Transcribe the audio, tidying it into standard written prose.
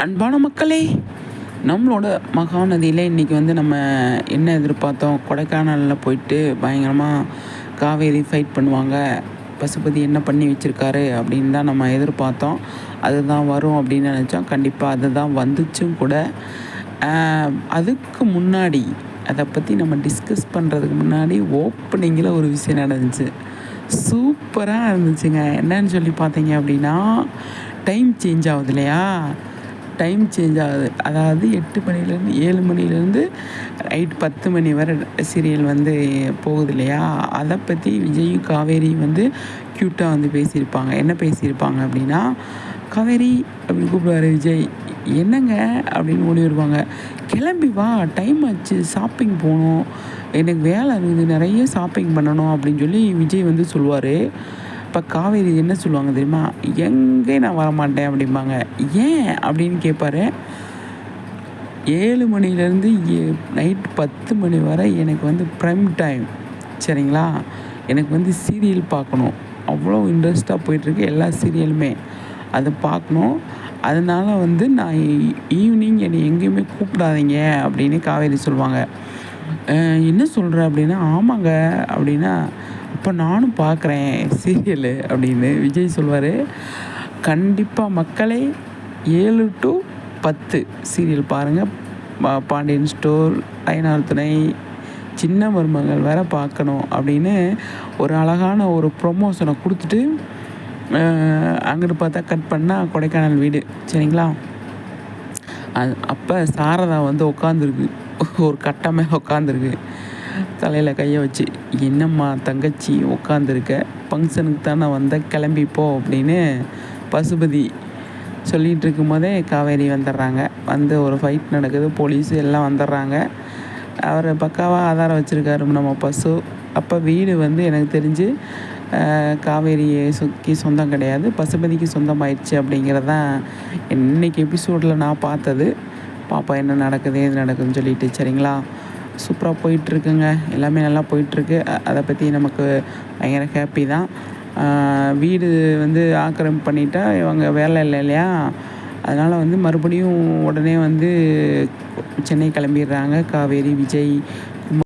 அன்பான மக்களே, நம்மளோட மகாநதியில் இன்றைக்கி வந்து நம்ம என்ன எதிர்பார்த்தோம்? கொடைக்கானலில் போயிட்டு பயங்கரமாக காவேரி ஃபைட் பண்ணுவாங்க. பசுபதி என்ன பண்ணி வச்சுருக்காரு அப்படின்னு தான் நம்ம எதிர்பார்த்தோம். அதுதான் வரும் அப்படின்னு நினச்சோம். கண்டிப்பாக அதுதான் வந்துச்சும் கூட. அதுக்கு முன்னாடி அதை பற்றி நம்ம டிஸ்கஸ் பண்ணுறதுக்கு முன்னாடி ஓப்பனிங்கில் ஒரு விஷயம் நடந்துச்சு. சூப்பராக இருந்துச்சுங்க. என்னன்னு சொல்லி பார்த்தீங்க அப்படின்னா, டைம் சேஞ்ச் ஆகுது இல்லையா? டைம் சேஞ்ச் ஆகுது. அதாவது 8 மணிலேருந்து 7 மணிலேருந்து நைட் 10 மணி வரை சீரியல் வந்து போகுது இல்லையா? அதை பற்றி விஜயும் காவேரியும் வந்து க்யூட்டாக வந்து பேசியிருப்பாங்க. என்ன பேசியிருப்பாங்க அப்படின்னா, "காவேரி" அப்படின்னு கூப்பிடுவாரு விஜய். "என்னங்க?" அப்படின்னு ஓடி வருவாங்க. "கிளம்பி வா, டைம் ஆச்சு, ஷாப்பிங் போகணும், எனக்கு வேலை இருக்குது, நிறைய ஷாப்பிங் பண்ணணும்" அப்படின்னு சொல்லி விஜய் வந்து சொல்லுவார். இப்போ காவேரி என்ன சொல்லுவாங்க தெரியுமா? "எங்கே நான் வரமாட்டேன்" அப்படிம்பாங்க. "ஏன்?" அப்படின்னு கேட்பாரு. 7 மணிலேருந்து நைட் 10 மணி வரை எனக்கு வந்து ப்ரைம் டைம், சரிங்களா? எனக்கு வந்து சீரியல் பார்க்கணும். அவ்வளோ இன்ட்ரெஸ்ட்டாக போயிட்டுருக்கு எல்லா சீரியலுமே. அதை பார்க்கணும். அதனால் வந்து நான் ஈவினிங் என்னை எங்கேயுமே கூப்பிடாதீங்க அப்படின்னு காவேரி சொல்லுவாங்க. "என்ன சொல்கிற?" அப்படின்னா, "ஆமாங்க" அப்படின்னா, "அப்போ நானும் பார்க்குறேன் சீரியலு" அப்படின்னு விஜய் சொல்வார். கண்டிப்பாக மக்களே, 7 to 10 சீரியல் பாருங்கள். பாண்டியன் ஸ்டோர், ஐநாறு துணை, சின்ன மருமகள் வேற பார்க்கணும் அப்படின்னு ஒரு அழகான ஒரு ப்ரொமோஷனை கொடுத்துட்டு, அங்கிட்டு பார்த்தா கட் பண்ணால் கொடைக்கானல் வீடு, சரிங்களா? அப்போ சாரதா வந்து உட்காந்துருக்கு, ஒரு கட்டை மேலே உட்காந்துருக்கு, தலையில் கையை வச்சு. "என்னம்மா தங்கச்சி உட்காந்துருக்க? ஃபங்க்ஷனுக்கு தானே வந்த, கிளம்பிப்போ" அப்படின்னு பசுபதி சொல்லிகிட்டு இருக்கும் போதே காவேரி வந்துடுறாங்க. வந்து ஒரு ஃபைட் நடக்குது, போலீஸு எல்லாம் வந்துடுறாங்க. அவர் பக்காவாக ஆதாரம் வச்சுருக்காரு நம்ம பசு. அப்போ வீடு வந்து எனக்கு தெரிஞ்சு காவேரியை சொந்தம் கிடையாது, பசுபதிக்கு சொந்தமாயிடுச்சு அப்படிங்கிறது தான் இன்றைக்கி எபிசோடில் நான் பார்த்தது. பாப்பா என்ன நடக்குது ஏது நடக்குதுன்னு சொல்லிட்டு, சரிங்களா? சூப்பராக போயிட்டுருக்குங்க. எல்லாமே நல்லா போயிட்டுருக்கு. அதை பற்றி நமக்கு பயங்கர ஹாப்பி தான். வீடு வந்து ஆக்கிரமிப்பு பண்ணிட்டா இவங்க வேலை இல்லை இல்லையா? அதனால் வந்து மறுபடியும் உடனே வந்து சென்னை கிளம்பிடுறாங்க காவேரி, விஜய்,